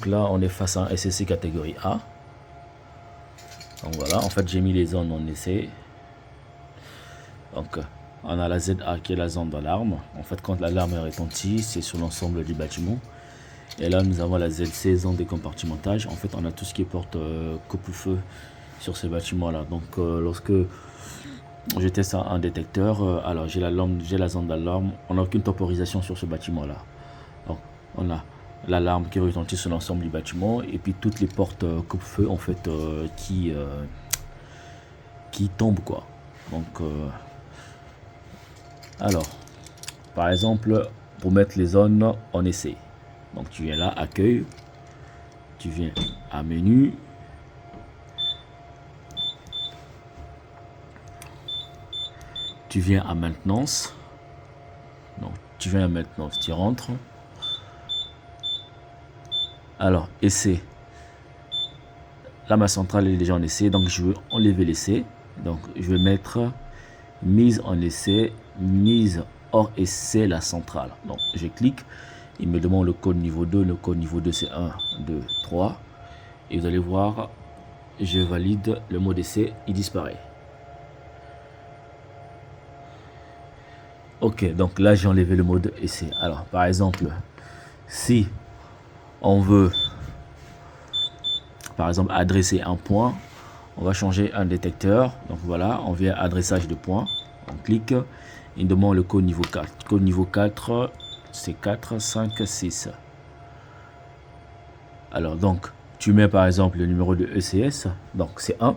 Donc là, on est face à un SSC catégorie A. Donc voilà, en fait, j'ai mis les zones en essai. Donc, on a la ZA qui est la zone d'alarme. En fait, quand l'alarme est retentie, c'est sur l'ensemble du bâtiment. Et là, nous avons la ZC, zone de compartimentage. En fait, on a tout ce qui porte coupe-feu sur ces bâtiments-là. Donc, lorsque je teste un détecteur, alors j'ai la zone d'alarme. On n'a aucune temporisation sur ce bâtiment-là. Donc, on a l'alarme qui retentit sur l'ensemble du bâtiment et puis toutes les portes coupe-feu en fait qui tombent quoi. Donc, alors, par exemple, pour mettre les zones en essai. Donc tu viens là, accueil, tu viens à menu, tu viens à maintenance, donc tu viens à maintenance, tu rentres. Alors, essai, là ma centrale est déjà en essai, donc je veux enlever l'essai, donc je vais mettre mise en essai, mise hors essai la centrale. Donc je clique. Il me demande le code niveau 2. Le code niveau 2, c'est 1, 2, 3. Et vous allez voir, je valide le mot d'essai, il disparaît. Ok, donc là, j'ai enlevé le mode essai. Alors, par exemple, si on veut, par exemple, adresser un point, on va changer un détecteur. Donc voilà, on vient à adressage de points. On clique. Il demande le code niveau 4. Code niveau 4. C'est 4, 5, 6. Alors, donc, tu mets par exemple le numéro de ECS. Donc, c'est 1.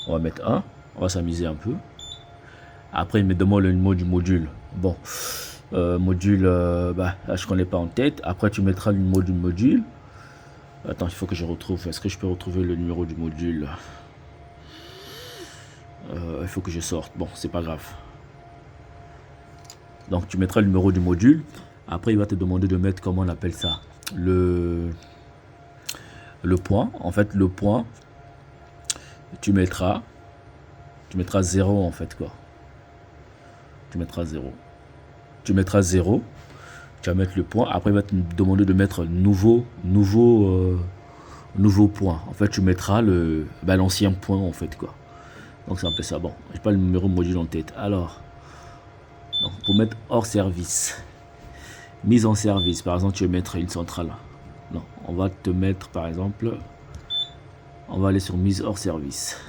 On va mettre 1. On va s'amuser un peu. Après, il me demande le numéro du module. Bon, module, là, je ne connais pas en tête. Après, tu mettras le numéro du module. Attends, il faut que je retrouve. Est-ce que je peux retrouver le numéro du module? Il faut que je sorte. Bon, c'est pas grave. Donc, tu mettras le numéro du module. Après, il va te demander de mettre, comment on appelle ça, le point. En fait, le point, tu mettras 0 en fait quoi. Tu mettras 0. Tu mettras 0. Tu vas mettre le point. Après, il va te demander de mettre nouveau point. En fait, tu mettras l'ancien point en fait quoi. Donc, c'est un peu ça. Bon, j'ai pas le numéro module en tête. Alors, donc, pour mettre hors service, mise en service, par exemple, tu veux mettre une centrale. Non, on va te mettre, par exemple, on va aller sur mise hors service.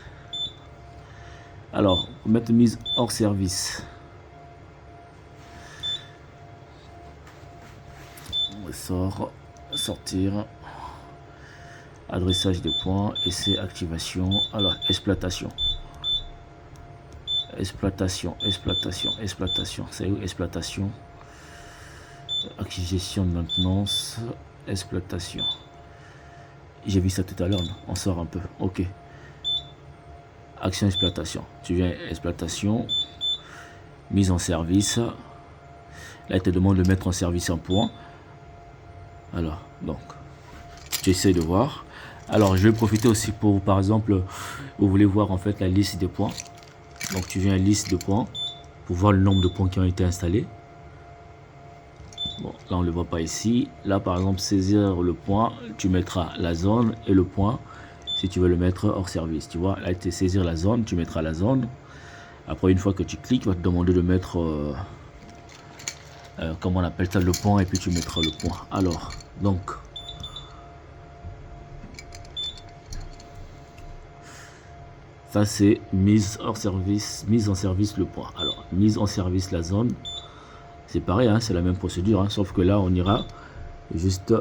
Alors, pour mettre mise hors service, on sort, sortir, adressage de points, essai, activation. Alors, exploitation. Exploitation. C'est où exploitation? Gestion de maintenance, exploitation. J'ai vu ça tout à l'heure, on sort un peu. Ok. Action exploitation. Tu viens exploitation, mise en service. Là, il te demande de mettre en service un point. Alors, donc, tu essaies de voir. Alors, je vais profiter aussi pour, par exemple, vous voulez voir en fait la liste des points. Donc, tu viens à liste de points pour voir le nombre de points qui ont été installés. Bon, là on ne le voit pas ici. Là par exemple, saisir le point, tu mettras la zone et le point si tu veux le mettre hors service. Tu vois, là tu saisir la zone, tu mettras la zone. Après, une fois que tu cliques, il va te demander de mettre comment on appelle ça, le point, et puis tu mettras le point. Alors, donc, ça c'est mise hors service, mise en service le point. Alors, mise en service la zone. C'est pareil, hein, c'est la même procédure, hein, sauf que là, on ira juste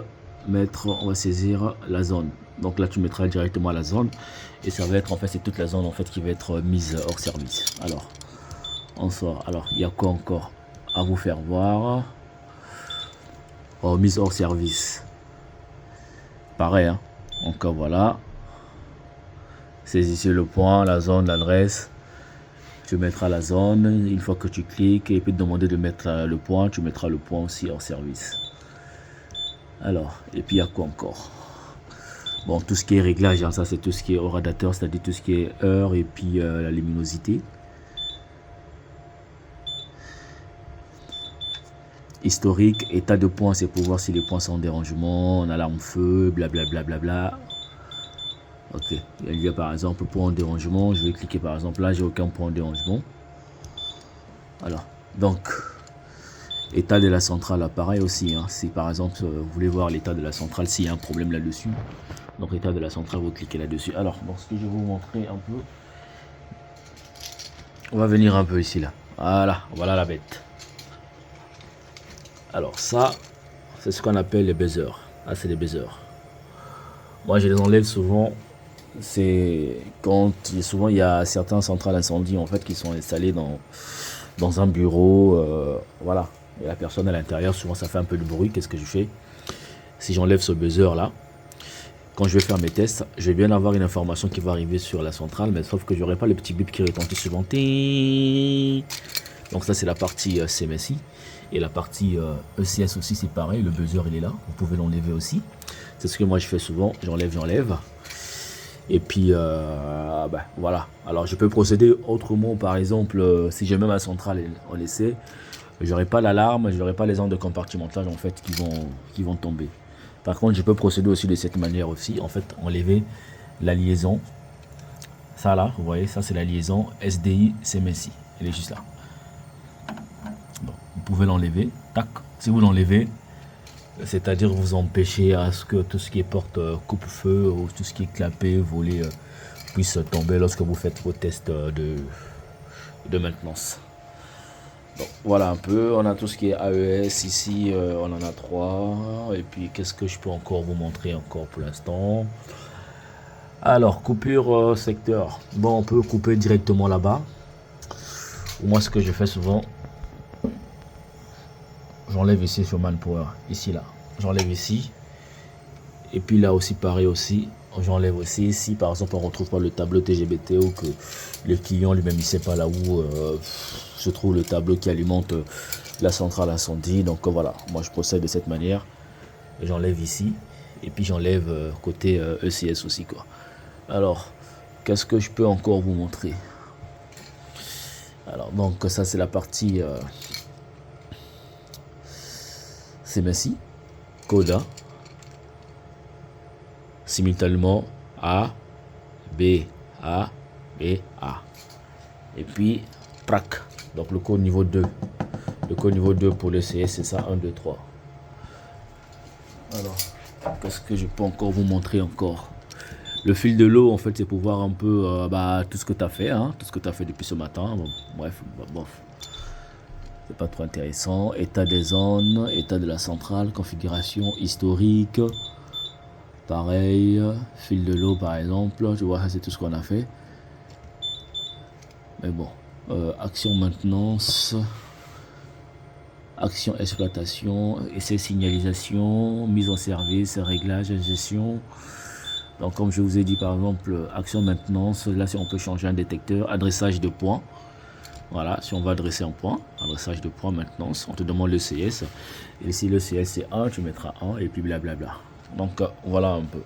mettre, on va saisir la zone. Donc là, tu mettras directement la zone et ça va être, en fait, c'est toute la zone en fait qui va être mise hors service. Alors, on sort. Alors, il y a quoi encore à vous faire voir? Oh, mise hors service. Pareil, hein. Encore voilà. Saisissez le point, la zone, l'adresse. Tu mettras la zone, une fois que tu cliques, et puis te demander de mettre le point, tu mettras le point aussi hors service. Alors, et puis il y a quoi encore? Bon, tout ce qui est réglage, hein, ça c'est tout ce qui est au radateur, c'est-à-dire tout ce qui est heure et puis la luminosité. historique, état de points, c'est pour voir si les points sont en dérangement, en alarme feu, blablabla. Bla, bla, bla. Ok, il y a par exemple point en dérangement, je vais cliquer par exemple, là j'ai aucun point en dérangement. Alors, donc, état de la centrale, pareil aussi, hein. Si par exemple vous voulez voir l'état de la centrale, s'il y a un problème là-dessus, donc état de la centrale, vous cliquez là-dessus. Alors, donc ce que je vais vous montrer un peu, on va venir un peu ici là, voilà la bête. Alors ça, c'est ce qu'on appelle les buzzers. Ah, c'est les buzzers. Moi je les enlève souvent. C'est quand souvent il y a certaines centrales incendie en fait qui sont installées dans un bureau, voilà, et la personne à l'intérieur, souvent ça fait un peu de bruit. Qu'est-ce que je fais? Si j'enlève ce buzzer là, quand je vais faire mes tests, je vais bien avoir une information qui va arriver sur la centrale, mais sauf que j'aurai pas le petit bip qui retentit souvent. Donc ça c'est la partie CMSI. Et la partie ECS aussi c'est pareil, le buzzer il est là, vous pouvez l'enlever aussi. C'est ce que moi je fais souvent, j'enlève. Et puis voilà, alors je peux procéder autrement. Par exemple, si j'ai même ma centrale en essai, j'aurai pas l'alarme, j'aurai pas les ondes de compartimentage en fait qui vont tomber. Par contre je peux procéder aussi de cette manière aussi, en fait enlever la liaison. Ça là, vous voyez, ça c'est la liaison SDI CMSI, elle est juste là. Bon, vous pouvez l'enlever, tac. Si vous l'enlevez, c'est-à-dire vous empêchez à ce que tout ce qui est porte coupe-feu ou tout ce qui est clapet, volé puisse tomber lorsque vous faites vos tests de maintenance. Donc voilà un peu, on a tout ce qui est AES ici, on en a 3. Et puis qu'est-ce que je peux encore vous montrer encore pour l'instant? Alors coupure secteur, bon on peut couper directement là-bas. Moi ce que je fais souvent, j'enlève ici sur Manpower, ici là, j'enlève ici. Et puis là aussi pareil aussi, j'enlève aussi ici. Par exemple on retrouve pas le tableau TGBT ou que le client lui-même il sait pas là où se trouve le tableau qui alimente la centrale incendie. Donc voilà, moi je procède de cette manière. J'enlève ici et puis j'enlève côté ECS aussi quoi. Alors qu'est-ce que je peux encore vous montrer? Alors donc ça c'est la partie CMSI, CODA, simultanément A, B, A, B, A. Et puis PRAC, donc le code niveau 2. Le code niveau 2 pour le CS, c'est ça, 1, 2, 3. Alors, qu'est-ce que je peux encore vous montrer encore? Le fil de l'eau, en fait, c'est pour voir un peu tout ce que tu as fait, hein, tout ce que tu as fait depuis ce matin. Bon, bref, bof. C'est pas trop intéressant. État des zones, état de la centrale, configuration historique. Pareil, fil de l'eau par exemple, tu vois, ça c'est tout ce qu'on a fait. Mais bon, action maintenance, action exploitation, essai signalisation, mise en service, réglage, gestion. Donc comme je vous ai dit par exemple, action maintenance, là si on peut changer un détecteur, adressage de points. Voilà, si on va adresser un point, adressage de points maintenance, on te demande le CS. Et si le CS c'est 1, tu mettras 1 et puis blablabla. Donc voilà un peu.